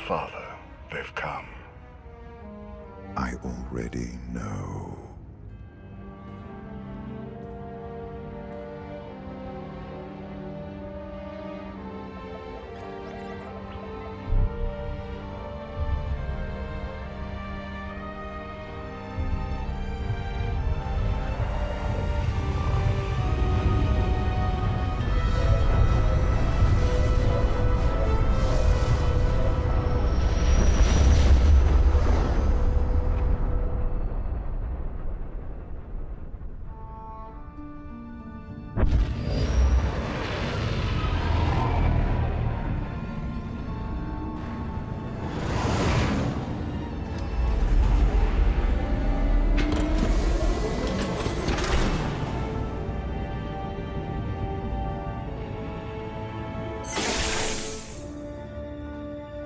Father, they've come. I already know.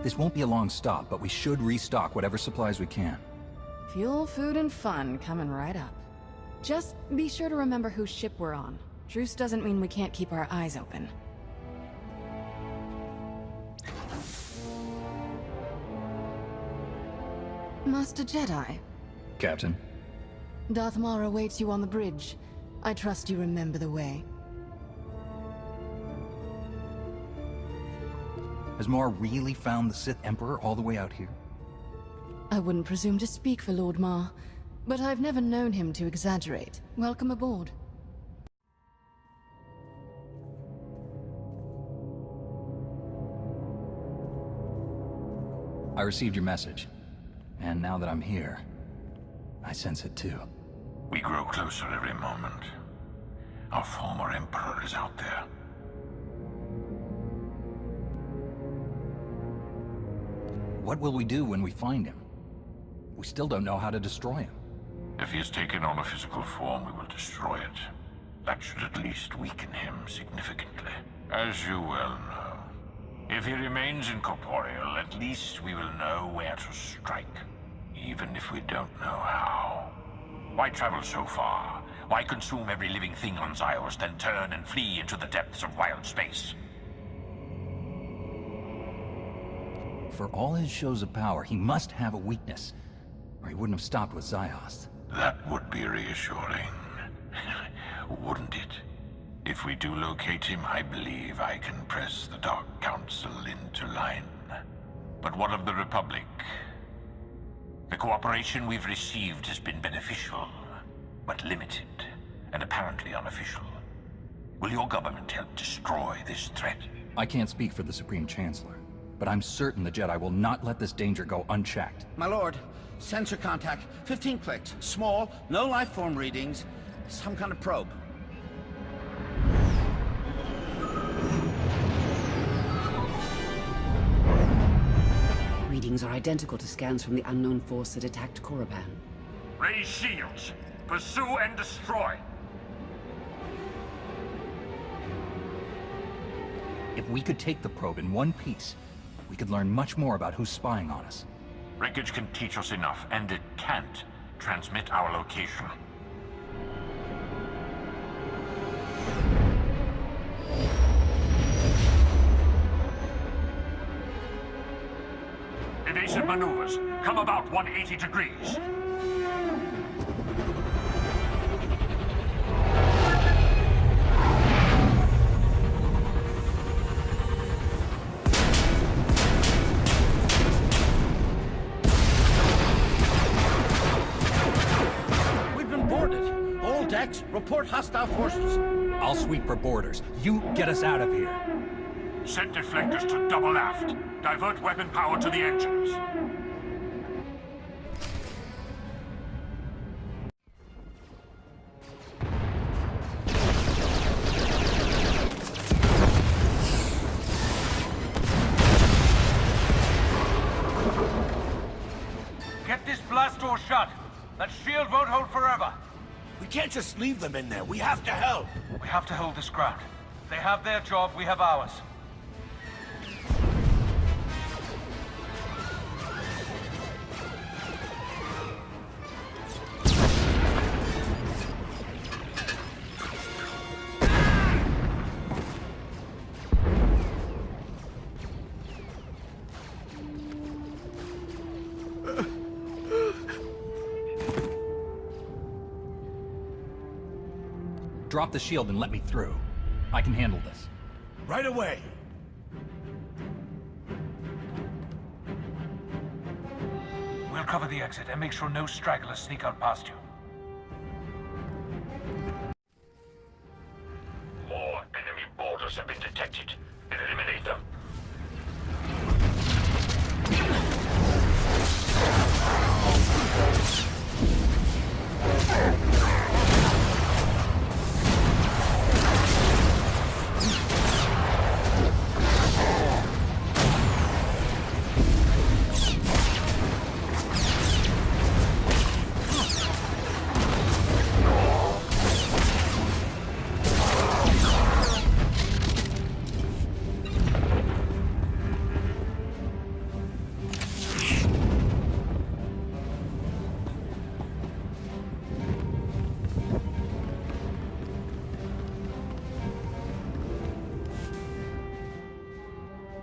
This won't be a long stop, but we should restock whatever supplies we can. Fuel, food, and fun coming right up. Just be sure to remember whose ship we're on. Truce doesn't mean we can't keep our eyes open. Master Jedi. Captain? Darth Maul awaits you on the bridge. I trust you remember the way. Has Maul really found the Sith Emperor all the way out here? I wouldn't presume to speak for Lord Ma, but I've never known him to exaggerate. Welcome aboard. I received your message. And now that I'm here, I sense it too. We grow closer every moment. Our former Emperor is out there. What will we do when we find him? We still don't know how to destroy him. If he has taken on a physical form, we will destroy it. That should at least weaken him significantly. As you well know. If he remains incorporeal, at least we will know where to strike. Even if we don't know how. Why travel so far? Why consume every living thing on Zyos, then turn and flee into the depths of wild space? For all his shows of power, he must have a weakness, or he wouldn't have stopped with Zyos. That would be reassuring. Wouldn't it? If we do locate him, I believe I can press the Dark Council into line. But what of the Republic? The cooperation we've received has been beneficial, but limited, and apparently unofficial. Will your government help destroy this threat? I can't speak for the Supreme Chancellor, but I'm certain the Jedi will not let this danger go unchecked. My lord, sensor contact, 15 clicks. Small, no life form readings. Some kind of probe. Readings are identical to scans from the unknown force that attacked Korriban. Raise shields! Pursue and destroy! If we could take the probe in one piece, we could learn much more about who's spying on us. Wreckage can teach us enough, and it can't transmit our location. Evasive maneuvers. Come about 180 degrees. We've been boarded. All decks, report hostile forces. I'll sweep for borders. You get us out of here. Set deflectors to double aft. Divert weapon power to the engines. Get this blast door shut. That shield won't hold forever. We can't just leave them in there. We have to help. We have to hold this ground. They have their job, we have ours. drop the shield and let me through. I can handle this. Right away. We'll cover the exit and make sure no stragglers sneak out past you. More enemy boarders have been detected. Eliminate them.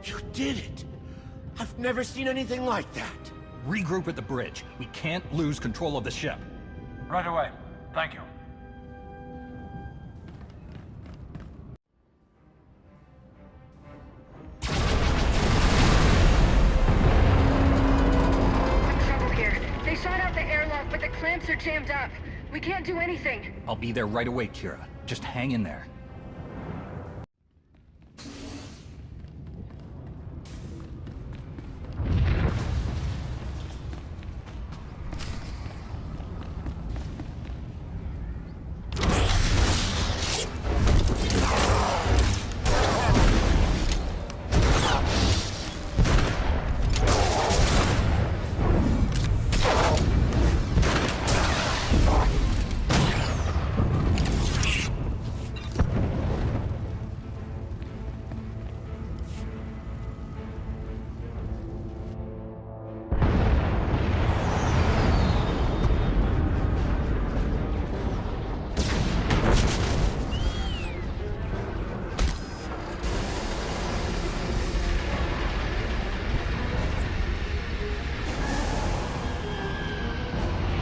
You did it! I've never seen anything like that. Regroup at the bridge. We can't lose control of the ship. Right away. Thank you. Some trouble here. They shot out the airlock, but the clamps are jammed up. We can't do anything. I'll be there right away, Kira. Just hang in there.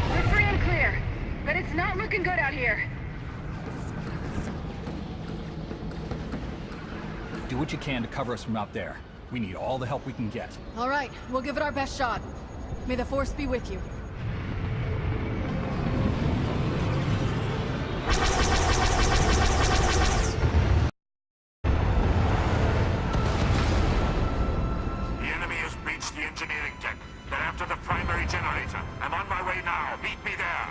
We're free and clear, but it's not looking good out here. Do what you can to cover us from out there. We need all the help we can get. All right, we'll give it our best shot. May the Force be with you. The enemy has breached the engineering deck. They're after the primary generator. I'm on my way now. Meet me there.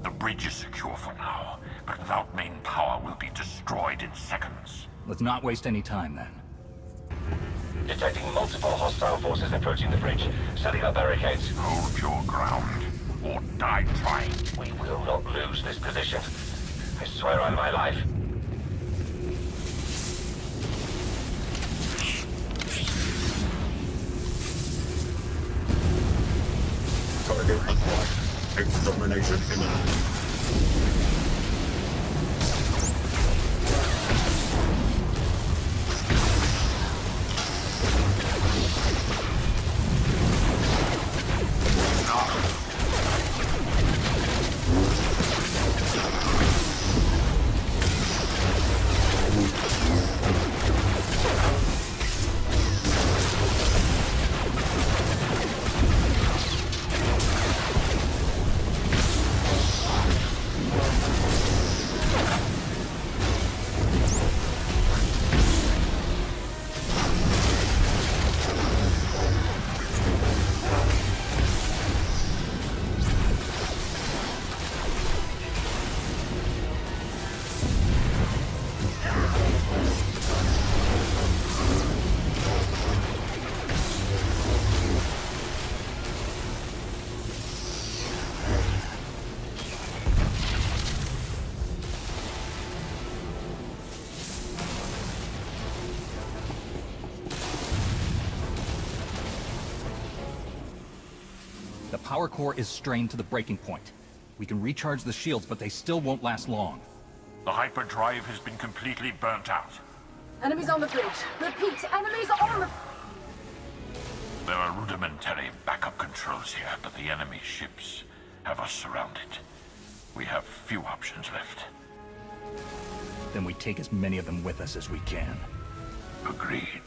The bridge is secure for now, but without main power, we'll be destroyed in seconds. Let's not waste any time then. Detecting multiple hostile forces approaching the bridge. Setting up barricades. Hold your ground, or die trying. We will not lose this position. I swear on my life. Target acquired. Extermination imminent. The power core is strained to the breaking point. We can recharge the shields, but they still won't last long. The hyperdrive has been completely burnt out. Enemies on the bridge. Repeat, enemies on the... There are rudimentary backup controls here, but the enemy ships have us surrounded. We have few options left. Then we take as many of them with us as we can. Agreed.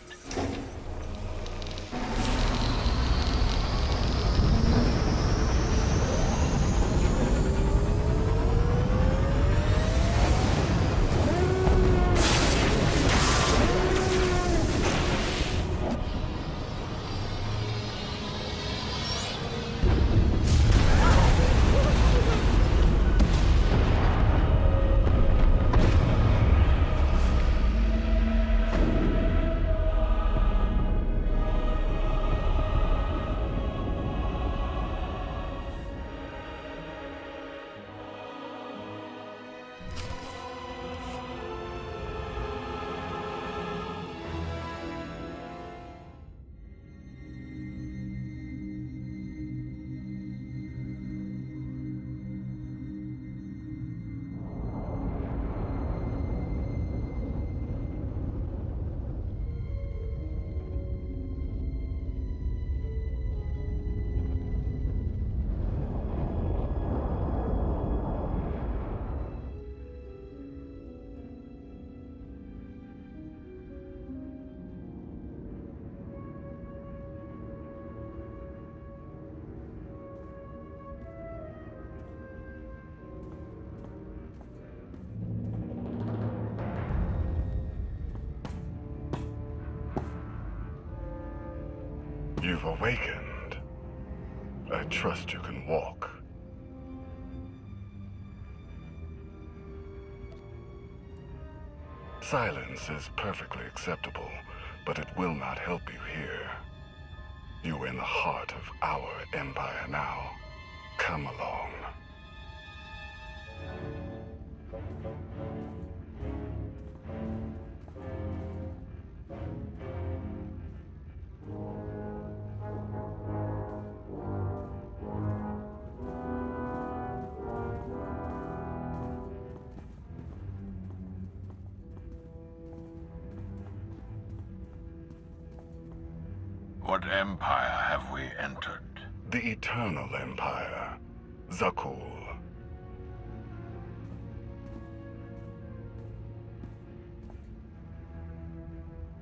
You've awakened. I trust you can walk. Silence is perfectly acceptable, but it will not help you here. You are in the heart of our empire now. Come along. What empire have we entered? The Eternal Empire. Zakul.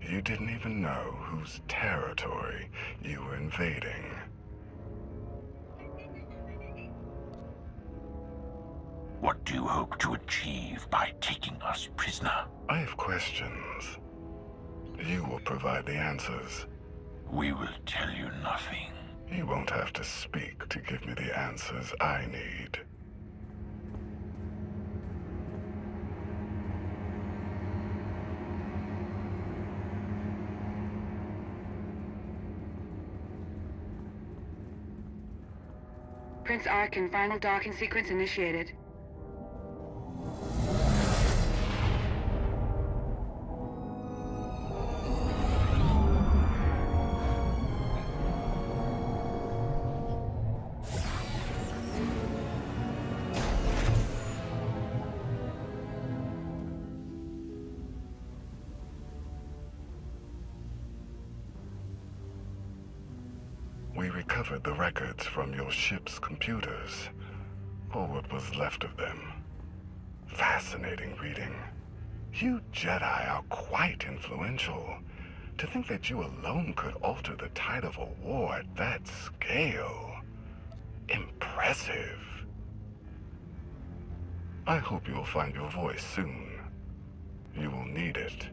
You didn't even know whose territory you were invading. What do you hope to achieve by taking us prisoner? I have questions. You will provide the answers. We will tell you nothing. You won't have to speak to give me the answers I need. Prince Arkin, final docking sequence initiated. We recovered the records from your ship's computers, or what was left of them. Fascinating reading. You Jedi are quite influential. To think that you alone could alter the tide of a war at that scale. Impressive. I hope you'll find your voice soon. You will need it.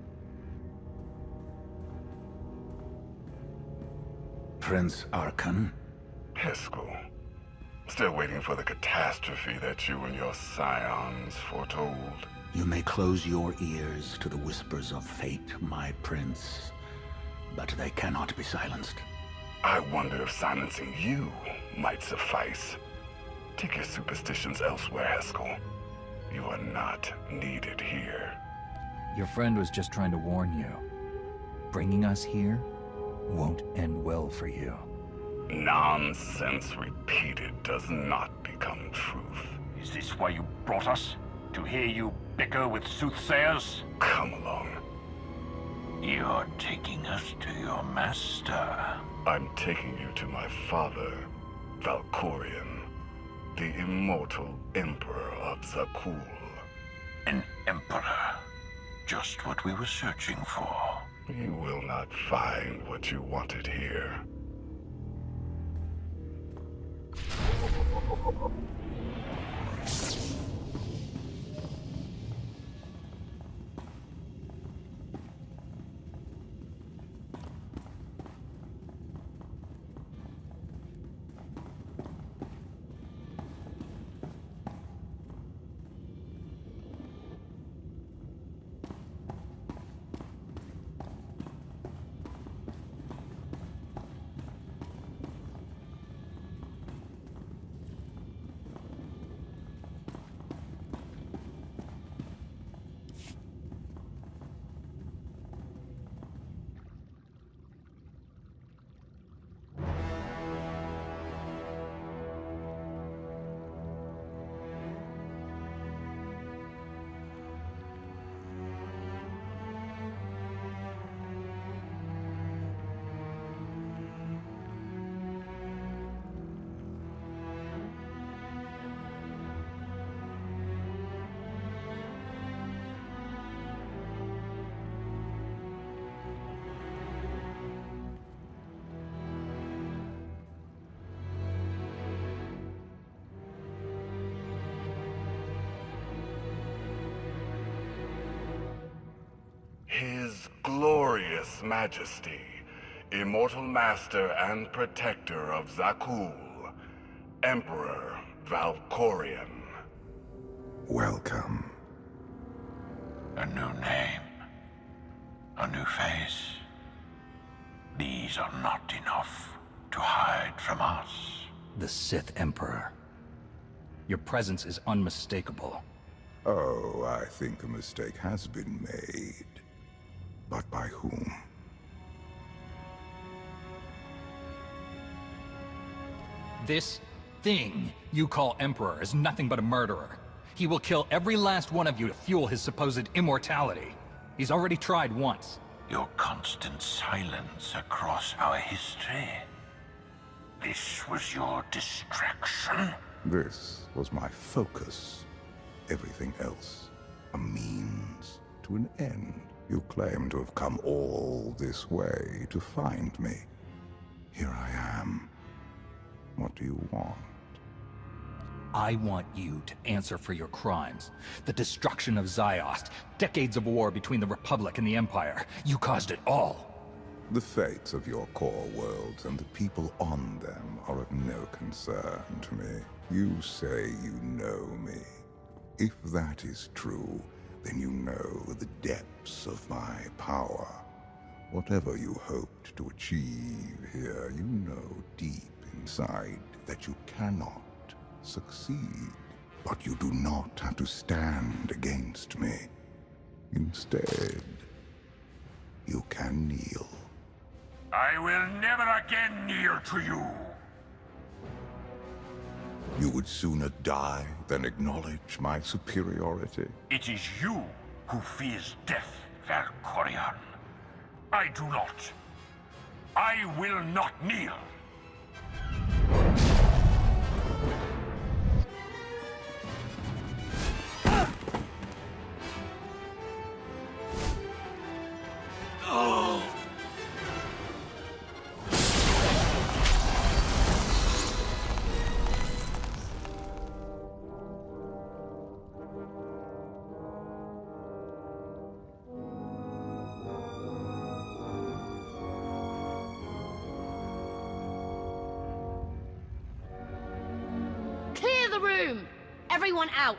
Prince Arkin? Heskel. Still waiting for the catastrophe that you and your scions foretold. You may close your ears to the whispers of fate, my prince, but they cannot be silenced. I wonder if silencing you might suffice. Take your superstitions elsewhere, Heskel. You are not needed here. Your friend was just trying to warn you. Bringing us here won't end well for you. Nonsense repeated does not become truth. Is this why you brought us? To hear you bicker with soothsayers? Come along. You're taking us to your master. I'm taking you to my father, Valkorion, the immortal Emperor of Zakul. An emperor. Just what we were searching for. You will not find what you wanted here. His glorious majesty, immortal master and protector of Zakul, Emperor Valkorion. Welcome. A new name. A new face. These are not enough to hide from us. The Sith Emperor. Your presence is unmistakable. Oh, I think a mistake has been made. But by whom? This thing you call Emperor is nothing but a murderer. He will kill every last one of you to fuel his supposed immortality. He's already tried once. Your constant silence across our history. This was your distraction? This was my focus. Everything else, a means to an end. You claim to have come all this way to find me. Here I am. What do you want? I want you to answer for your crimes. The destruction of Ziost, decades of war between the Republic and the Empire. You caused it all. The fates of your core worlds and the people on them are of no concern to me. You say you know me. If that is true, then you know the depths of my power. Whatever you hoped to achieve here, you know deep inside that you cannot succeed. But you do not have to stand against me. Instead, you can kneel. I will never again kneel to you. You would sooner die than acknowledge my superiority. It is you who fears death, Valkorion. I do not. I will not kneel. Everyone out!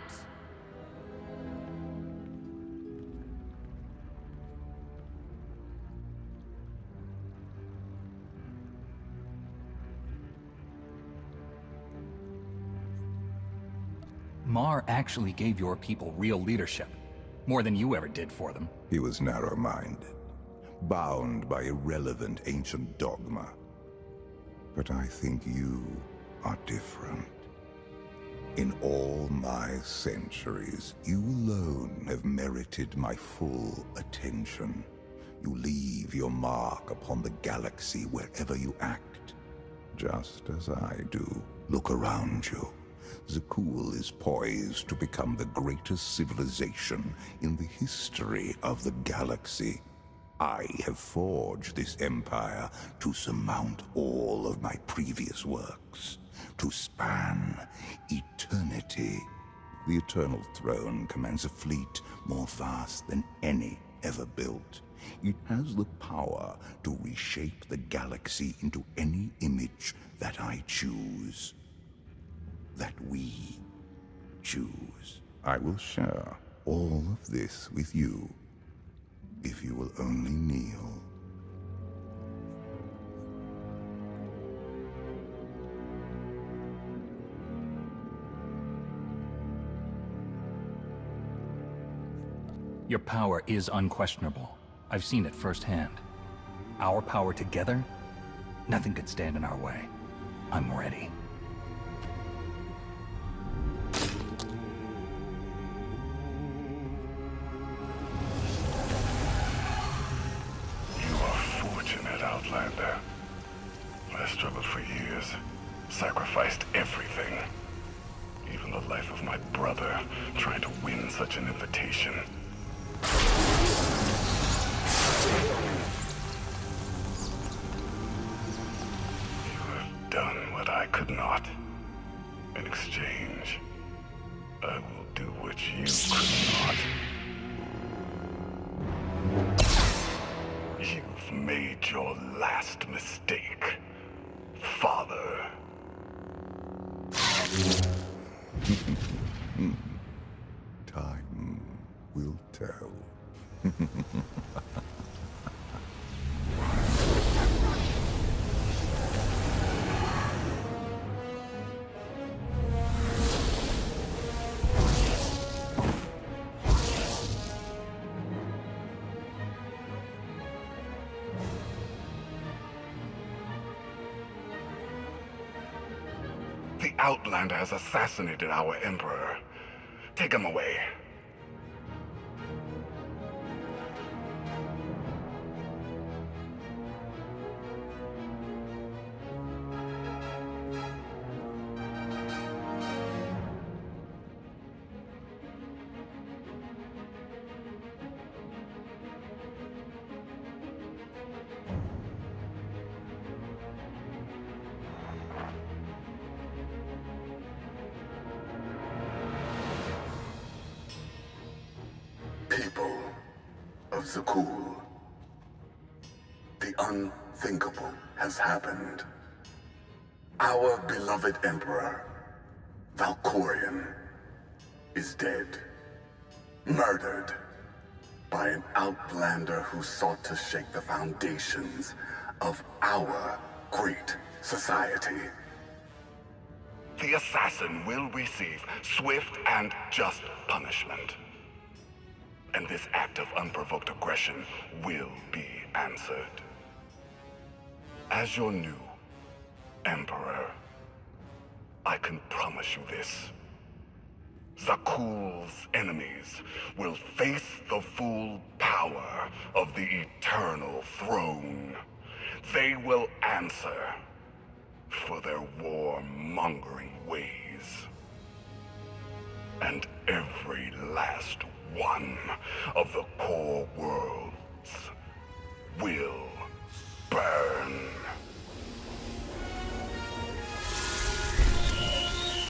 Mar actually gave your people real leadership. More than you ever did for them. He was narrow-minded, bound by irrelevant ancient dogma. But I think you are different. In all my centuries, you alone have merited my full attention. You leave your mark upon the galaxy wherever you act, just as I do. Look around you. Zakuul is poised to become the greatest civilization in the history of the galaxy. I have forged this empire to surmount all of my previous works, to span eternity. The Eternal Throne commands a fleet more vast than any ever built. It has the power to reshape the galaxy into any image that I choose. That we choose. I will share all of this with you, if you will only kneel. Your power is unquestionable. I've seen it firsthand. Our power together, nothing could stand in our way. I'm ready. You are fortunate, Outlander. I struggled for years, sacrificed everything. Even the life of my brother, trying to win such an invitation. You have done what I could not. In exchange, I will do what you could not. You've made your last mistake, Father. Time will tell. The Outlander has assassinated our Emperor. Take him away. People of Zakuul, the unthinkable has happened. Our beloved Emperor, Valkorion, is dead. Murdered by an Outlander who sought to shake the foundations of our great society. The assassin will receive swift and just punishment. And this act of unprovoked aggression will be answered. As your new Emperor, I can promise you this. Zakuul's enemies will face the full power of the Eternal Throne. They will answer for their warmongering ways. And every last one of the core worlds will burn.